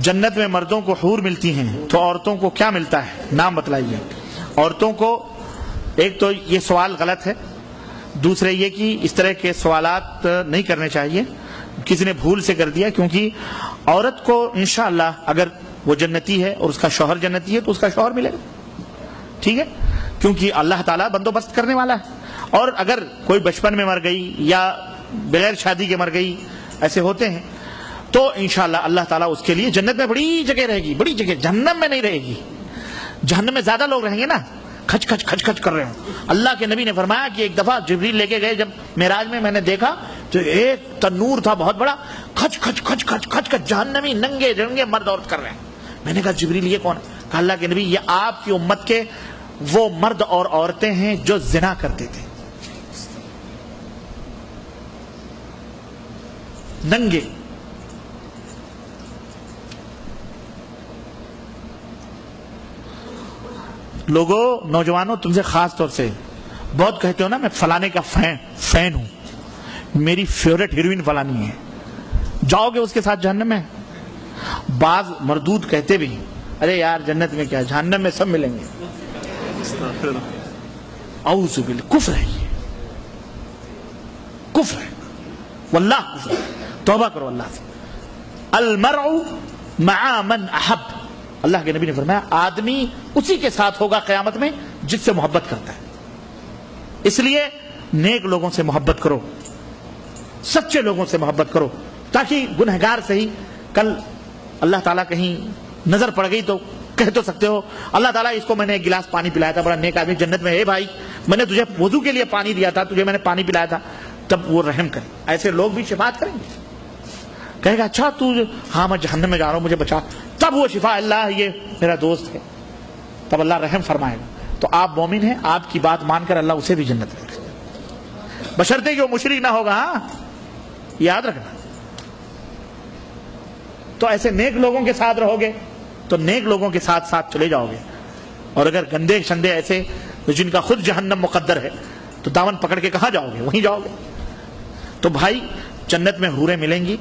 جنت میں مردوں کو حور ملتی ہیں تو عورتوں کو کیا ملتا ہے؟ نام بتلائیے۔ عورتوں کو ایک تو یہ سوال غلط ہے، دوسرے یہ کہ اس طرح کے سوالات نہیں کرنے چاہیے، کسی نے بھول سے کر دیا، کیونکہ عورت کو انشاءاللہ اگر وہ جنتی ہے اور اس کا شوہر جنتی ہے تو اس کا شوہر ملے گا، ٹھیک ہے، کیونکہ اللہ تعالیٰ بندوبست کرنے والا ہے۔ اور اگر کوئی بچپن میں مر گئی یا بغیر شادی کے مر گئی، ایسے ہوتے ہیں، تو انشاءاللہ اللہ تعالیٰ اس کے لیے جنت میں بڑی جگہ رہے گی، بڑی جگہ، جہنم میں نہیں رہے گی۔ جہنم میں زیادہ لوگ رہیں گے نا، کھچ کھچ کھچ کھچ کر رہے ہوں۔ اللہ کے نبی نے فرمایا کہ ایک دفعہ جبریل لے کے گئے جب معراج میں نے دیکھا تو ایک تنور تھا بہت بڑا، کھچ کھچ کھچ کھچ کھچ کھچ جہنمی ننگے جنگے مرد عورت کر رہے ہیں۔ میں نے کہا جبریل یہ کون ہے؟ کہا اللہ کے نبی یہ آپ کی امت کے وہ مرد اور عورتیں ہیں جو زنا کرتے تھے، ننگے۔ لوگوں، نوجوانوں، تم سے خاص طور سے بہت کہتے ہو نا میں فلانے کا فین ہوں، میری فیورٹ ہیروئن فلانی ہے، جاؤ گے اس کے ساتھ جہنم میں؟ بعض مردود کہتے بھی ارے یار جنت میں کیا، جہنم میں سب ملیں گے۔ اعوذ باللہ، کفر ہے، یہ کفر ہے، واللہ کفر ہے، توبہ کرو اللہ سے۔ المرء مع من احب، اللہ کے نبی نے فرمایا آدمی اسی کے ساتھ ہوگا قیامت میں جس سے محبت کرتا ہے۔ اس لیے نیک لوگوں سے محبت کرو، سچے لوگوں سے محبت کرو، تاکہ گنہگار سے ہی کل اللہ تعالیٰ کہیں نظر پڑ گئی تو کہہ تو سکتے ہو اللہ تعالیٰ اس کو میں نے ایک گلاس پانی پلایا تھا، بڑا نیک آدمی جنت میں ہے بھائی، میں نے تجھے وضو کے لیے پانی دیا تھا، تجھے میں نے پانی پلایا تھا، تب وہ رحم کرے۔ ایسے لوگ بھی شفاعت کریں گے، کہے گا اچھا تو ہاں میں جہنم میں جا رہا ہوں مجھے بچا، تب وہ شفا اللہ یہ میرا دوست ہے، تب اللہ رحم فرمائے گا۔ تو آپ مومن ہیں، آپ کی بات مان کر اللہ اسے بھی جنت میں رکھے، بشرطے کہ وہ مشرک نہ ہوگا، ہاں یاد رکھنا۔ تو ایسے نیک لوگوں کے ساتھ رہو گے تو نیک لوگوں کے ساتھ ساتھ چلے جاؤ گے، اور اگر گندے شندے ایسے جن کا خود جہنم مقدر ہے تو دامن پکڑ کے کہاں جاؤ گے؟ وہیں جاؤ گے۔ تو بھائی جنت میں حوریں ملیں گی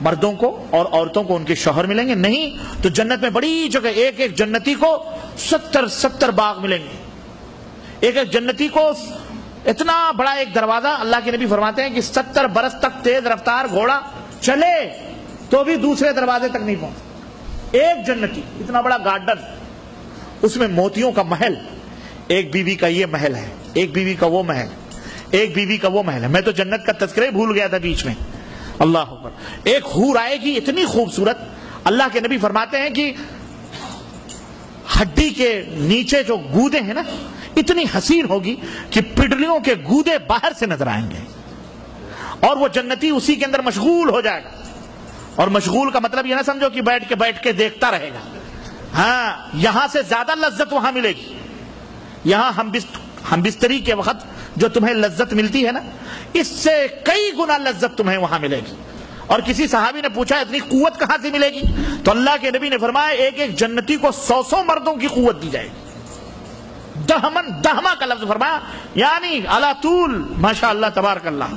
مردوں کو، اور عورتوں کو ان کے شوہر ملیں گے، نہیں تو جنت میں بڑی جگہ، ایک ایک جنتی کو 70 باغ ملیں گے، ایک ایک جنتی کو اتنا بڑا ایک دروازہ۔ اللہ کے نبی فرماتے ہیں کہ 70 برس تک تیز رفتار گھوڑا چلے تو بھی دوسرے دروازے تک نہیں پہنچ۔ ایک جنتی، اتنا بڑا گارڈن، اس میں موتیوں کا محل، ایک بیوی کا یہ محل ہے، ایک بیوی کا وہ محل، ایک بیوی کا وہ محل ہے۔ میں تو جنت کا تذکرہ بھول گیا تھا بیچ میں۔ اللہ اکبر، ایک حور آئے گی اتنی خوبصورت، اللہ کے نبی فرماتے ہیں کہ ہڈی کے نیچے جو گودے ہیں نا اتنی حسین ہوگی کہ پڈلیوں کے گودے باہر سے نظر آئیں گے، اور وہ جنتی اسی کے اندر مشغول ہو جائے گا۔ اور مشغول کا مطلب یہ نہ سمجھو کہ بیٹھ کے دیکھتا رہے گا، ہاں یہاں سے زیادہ لذت وہاں ملے گی۔ یہاں ہم بستری کے وقت جو تمہیں لذت ملتی ہے نا، اس سے کئی گنا لذت تمہیں وہاں ملے گی۔ اور کسی صحابی نے پوچھا اتنی قوت کہاں سے ملے گی؟ تو اللہ کے نبی نے فرمایا ایک ایک جنتی کو 100 مردوں کی قوت دی جائے گی۔ دہما کا لفظ فرمایا، یعنی علی طول، ماشاء اللہ تبارک اللہ۔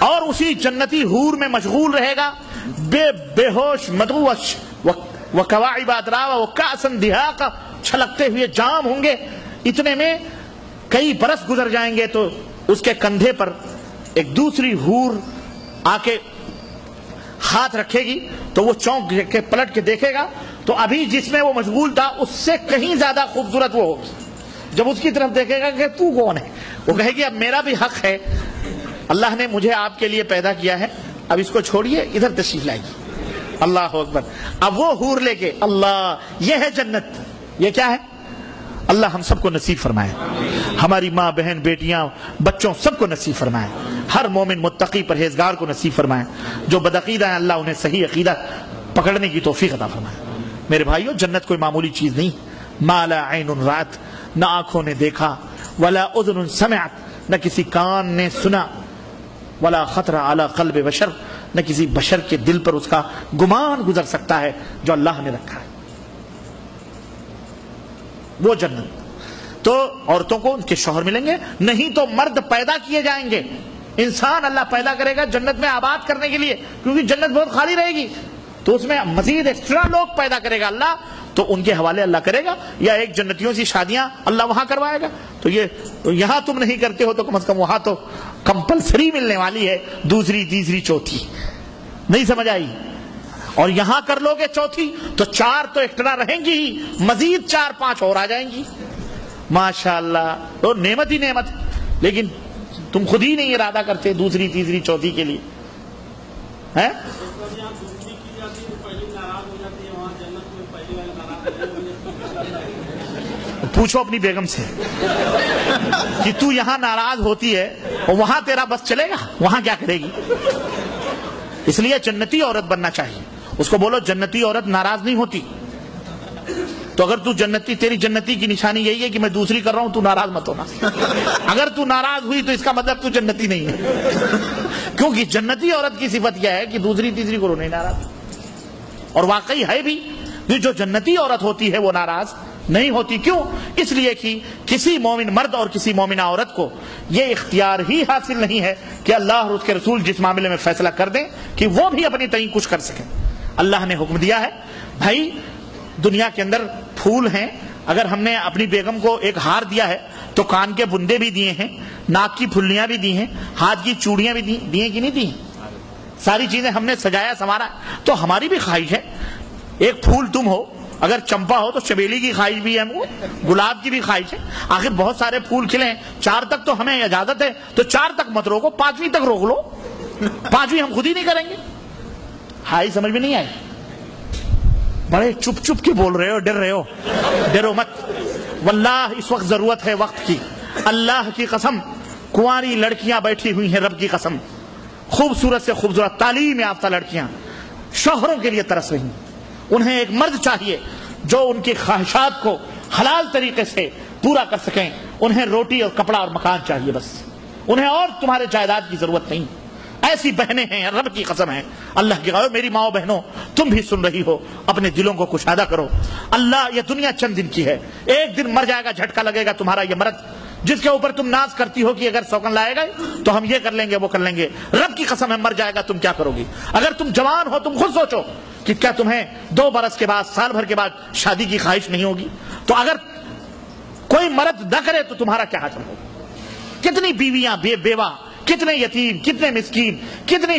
اور اسی جنتی حور میں مشغول رہے گا، بے ہوش مدغوش وکواعب اترابا وکأسا دہاقا، چھلکتے ہوئے جام ہوں گے۔ اتنے میں کئی برس گزر جائیں گے تو اس کے کندھے پر ایک دوسری حور آ کے ہاتھ رکھے گی تو وہ چونک کے پلٹ کے دیکھے گا تو ابھی جس میں وہ مشغول تھا اس سے کہیں زیادہ خوبصورت وہ ہوگی۔ جب اس کی طرف دیکھے گا کہ تو کون ہے، وہ کہے گی اب میرا بھی حق ہے، اللہ نے مجھے آپ کے لیے پیدا کیا ہے، اب اس کو چھوڑیے، ادھر تشریف لائیے۔ اللہ اکبر۔ اب وہ حور لے کے، اللہ یہ ہے جنت، یہ کیا ہے؟ اللہ ہم سب کو نصیب فرمائے، ہماری ماں بہن بیٹیاں بچوں سب کو نصیب فرمائے، ہر مومن متقی پرہیزگار کو نصیب فرمائے، جو بدعقیدہ ہیں اللہ انہیں صحیح عقیدہ پکڑنے کی توفیق عطا فرمائے۔ میرے بھائیو جنت کوئی معمولی چیز نہیں، ما لا عین رأت، نہ آنکھوں نے دیکھا، ولا اذن سمعت، نہ کسی کان نے سنا، ولا خطر علی قلب بشر، نہ کسی بشر کے دل پر اس کا گمان گزر سکتا ہے جو اللہ نے رکھا ہے۔ وہ جنت تو عورتوں کو ان کے شوہر ملیں گے، نہیں تو مرد پیدا کیے جائیں گے، انسان اللہ پیدا کرے گا جنت میں آباد کرنے کے لیے، کیونکہ جنت بہت خالی رہے گی، تو اس میں مزید ایکسٹرا لوگ پیدا کرے گا اللہ، تو ان کے حوالے اللہ کرے گا، یا ایک جنتیوں سے شادیاں اللہ وہاں کروائے گا. تو یہاں تم نہیں کرتے ہو تو کم از کم وہاں تو کمپلسری ملنے والی ہے دوسری تیسری چوتھی. نہیں سمجھ آئی؟ اور یہاں کر لو گے چوتھی تو 4 تو ایکسٹرا رہیں گی ہی، مزید 4-5 اور آ جائیں گی. ماشاءاللہ، تو نعمت ہی نعمت. لیکن تم خود ہی نہیں ارادہ کرتے دوسری تیسری چوتھی کے لیے. پوچھو اپنی بیگم سے کہ تو یہاں ناراض ہوتی ہے اور وہاں تیرا بس چلے گا، وہاں کیا کرے گی؟ اس لیے جنتی عورت بننا چاہیے. اس کو بولو جنتی عورت ناراض نہیں ہوتی. تو اگر تو جنتی، تیری جنتی کی نشانی یہی ہے کہ میں دوسری کر رہا ہوں، تو ناراض مت ہونا. اگر تو ناراض ہوئی تو اس کا مطلب تو جنتی نہیں ہے. کیونکہ جنتی عورت کی صفت یہ ہے کہ دوسری تیسری کو نہیں ناراض. اور واقعی ہے بھی، جو جنتی عورت ہوتی ہے وہ ناراض نہیں ہوتی. کیوں؟ اس لیے کہ کسی مومن مرد اور کسی مومنہ عورت کو یہ اختیار ہی حاصل نہیں ہے کہ اللہ اور اس کے رسول جس معاملے میں فیصلہ کر دیں کہ وہ بھی اپنی تئیں کچھ کر سکیں. اللہ نے حکم دیا ہے بھائی دنیا کے اندر پھول ہیں، اگر ہم نے اپنی بیگم کو ایک ہار دیا ہے تو کان کے بندے بھی دیے ہیں، ناک کی پھلیاں بھی دی ہیں، ہاتھ کی چوڑیاں بھی دی ہیں کہ نہیں دی ہیں؟ ساری چیزیں ہم نے سجایا سنوارا. تو ہماری بھی خواہش ہے ایک پھول تم ہو، اگر چمپا ہو تو چمیلی کی خواہش بھی ہے، گلاب کی بھی خواہش ہے. آخر بہت سارے پھول کھلے ہیں، 4 تک تو ہمیں اجازت ہے، تو 4 تک مت روکو، 5ویں تک روک لو. 5ویں ہم خود ہی نہیں کریں گے. ہائی سمجھ میں نہیں آئی؟ بڑے چپ چپ کے بول رہے ہو، ڈر رہے ہو. ڈرو مت، واللہ اس وقت ضرورت ہے وقت کی. اللہ کی قسم کنواری لڑکیاں بیٹھی ہوئی ہیں، رب کی قسم خوبصورت سے خوبصورت تعلیم یافتہ لڑکیاں شوہروں کے لیے ترس رہی ہیں. انہیں ایک مرد چاہیے جو ان کی خواہشات کو حلال طریقے سے پورا کر سکیں. انہیں روٹی اور کپڑا اور مکان چاہیے بس. انہیں اور تمہارے جائیداد کی ضرورت نہیں. ایسی بہنیں ہیں، رب کی قسم ہے. اللہ کی قسم، میری ماں بہنوں تم بھی سن رہی ہو، اپنے دلوں کو کشادہ کرو. اللہ، یہ دنیا چند دن کی ہے، ایک دن مر جائے گا، جھٹکا لگے گا. تمہارا یہ مرد جس کے اوپر تم ناز کرتی ہو کہ اگر سوگن لائے گا تو ہم یہ کر لیں گے وہ کر لیں گے، رب کی قسم ہے مر جائے گا. تم کیا کرو گی؟ اگر تم جوان ہو تم خود سوچو کہ کیا تمہیں 2 برس کے بعد، سال بھر کے بعد شادی کی خواہش نہیں ہوگی؟ تو اگر کوئی مرد نہ کرے تو تمہارا کیا حاصل ہوگا؟ کتنی بیویاں بیوہ، کتنے یتیم، کتنے مسکین، کتنے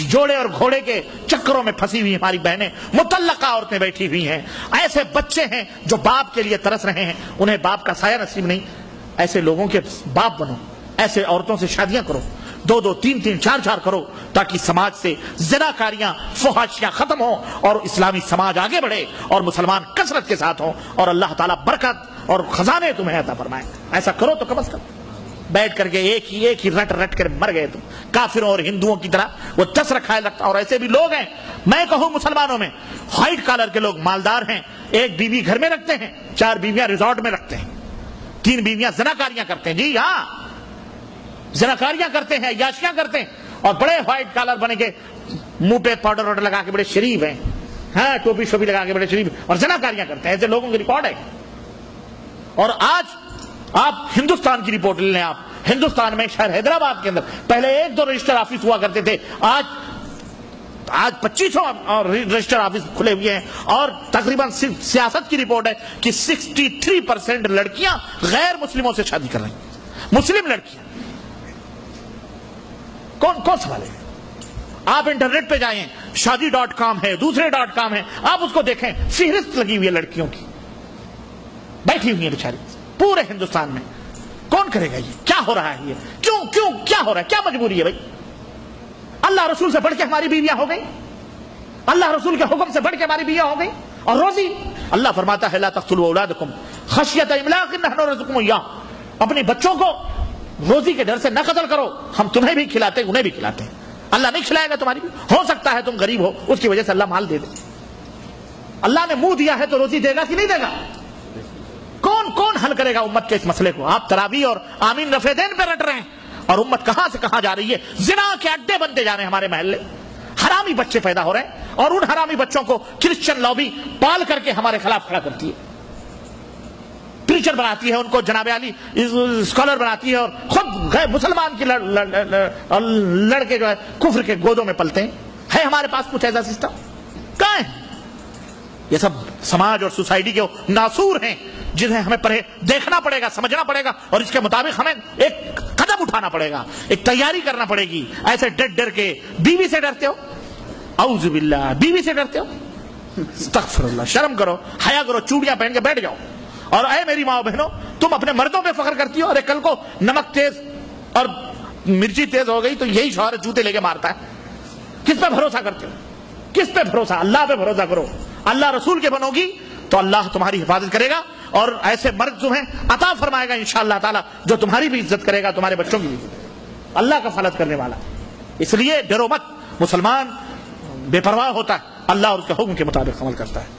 جوڑے اور گھوڑے کے چکروں میں پھنسی ہوئی ہماری بہنیں، مطلقہ عورتیں بیٹھی ہوئی ہیں. ایسے بچے ہیں جو باپ کے لیے ترس رہے ہیں، انہیں باپ کا سایہ نصیب نہیں. ایسے لوگوں کے باپ بنو، ایسے عورتوں سے شادیاں کرو، 2-2 3-3 4-4 کرو، تاکہ سماج سے زناکاریاں، فحاشیاں ختم ہوں اور اسلامی سماج آگے بڑھے اور مسلمان کثرت کے ساتھ ہوں اور اللہ تعالیٰ برکت اور خزانے تمہیں عطا فرمائے. ایسا کرو تو کم از کم. بیٹھ کر کے ایک ہی رٹ کر مر گئے تم کافروں اور ہندوؤں کی طرح. وہ 10 رکھائے لگتا. اور ایسے بھی لوگ ہیں، میں کہوں مسلمانوں میں وائٹ کالر کے لوگ مالدار ہیں، 1 بیوی گھر میں رکھتے ہیں، 4 بیویاں ریزورٹ میں رکھتے ہیں، 3 بیویاں زناکاریاں کرتے ہیں. جی ہاں، زناکاریاں کرتے ہیں، عیاشیاں کرتے ہیں، اور بڑے وائٹ کالر بنے کے منہ پہ پاؤڈر واڈر لگا کے بڑے شریف ہیں، ہاں ٹوپی شوپی لگا کے بڑے شریف، اور زناکاریاں کرتے ہیں. ایسے لوگوں کی ریکارڈ ہے. اور آج آپ ہندوستان کی رپورٹ لے لیں. آپ ہندوستان میں شہر حیدرآباد کے اندر پہلے 1-2 رجسٹر آفس ہوا کرتے تھے، آج 2500 رجسٹر آفس کھلے ہوئے ہیں. اور تقریباً سیاست کی رپورٹ ہے کہ 63% لڑکیاں غیر مسلموں سے شادی کر رہی ہیں. مسلم لڑکیاں کون سوال ہے؟ آپ انٹرنیٹ پہ جائیں، شادی.com ہے، دوسرے .com ہے، آپ اس کو دیکھیں، فہرست لگی ہوئی ہے لڑکیوں کی، بیٹھی ہوئی ہیں بیچاری پورے ہندوستان میں. کون کرے گا یہ؟ کیا ہو رہا ہے یہ؟ کیوں کیا ہو رہا ہے؟ کیا مجبوری ہے بھائی؟ اللہ رسول سے بڑھ کے ہماری بیویاں ہو گئی، اللہ رسول کے حکم سے بڑھ کے ہماری بیویاں ہو گئی. اور روزی، اللہ فرماتا ہے لا تقتلوا اولادکم خشیۃ املاق نحن نرزقکم ایاہم، اپنے بچوں کو روزی کے ڈر سے نہ قتل کرو، ہم تمہیں بھی کھلاتے انہیں بھی کھلاتے ہیں. اللہ نہیں کھلائے گا تمہاری بھی. ہو سکتا ہے تم غریب ہو، اس کی وجہ سے اللہ مال دے دے. اللہ نے منہ دیا ہے تو روزی دے گا کہ نہیں دے گا؟ کون حل کرے گا امت کے اس مسئلے کو؟ آپ تراویح اور آمین رفع دین پہ رٹ رہے ہیں، اور امت کہاں سے کہاں جا رہی ہے. زنا کے اڈے بنتے جا رہے ہیں ہمارے محلے، حرامی بچے پیدا ہو رہے ہیں، اور ان حرامی بچوں کو کرسچن لابی پال کر کے ہمارے خلاف کھڑا کرتی ہے، پریچر بناتی ہے ان کو، جناب علی اسکالر بناتی ہے، اور خود غیر مسلمان کی لڑکے جو ہے کفر کے گودوں میں پلتے ہیں. ہے ہمارے پاس کچھ ایسا سسٹم؟ یہ سب سماج اور سوسائٹی کے ناسور ہیں جنہیں ہمیں دیکھنا پڑے گا، سمجھنا پڑے گا، اور اس کے مطابق ہمیں ایک قدم اٹھانا پڑے گا، ایک تیاری کرنا پڑے گی۔ ایسے ڈر کے بیوی سے ڈرتے ہو، اعوذ باللہ، بیوی سے ڈرتے ہو، استغفر اللہ، شرم کرو، حیا کرو، چوڑیاں پہن کے بیٹھ جاؤ۔ اور اے میری ماں بہنوں، تم اپنے مردوں پہ فخر کرتی ہو، اور کل کو نمک تیز اور مرچی تیز ہو گئی تو یہی شوہر جوتے لے کے مارتا ہے۔ کس پہ بھروسہ کرتے ہو؟ کس پہ بھروسہ؟ اللہ پہ بھروسہ کرو۔ اللہ رسول کے بنو گی تو اللہ تمہاری حفاظت کرے گا، اور ایسے مرد تمہیں عطا فرمائے گا انشاءاللہ تعالی جو تمہاری بھی عزت کرے گا، تمہارے بچوں کی بھی عزت کرے گا، اللہ کا فلت کرنے والا۔ اس لیے ڈرو مت، مسلمان بے پرواہ ہوتا ہے، اللہ اور اس کے حکم کے مطابق عمل کرتا ہے۔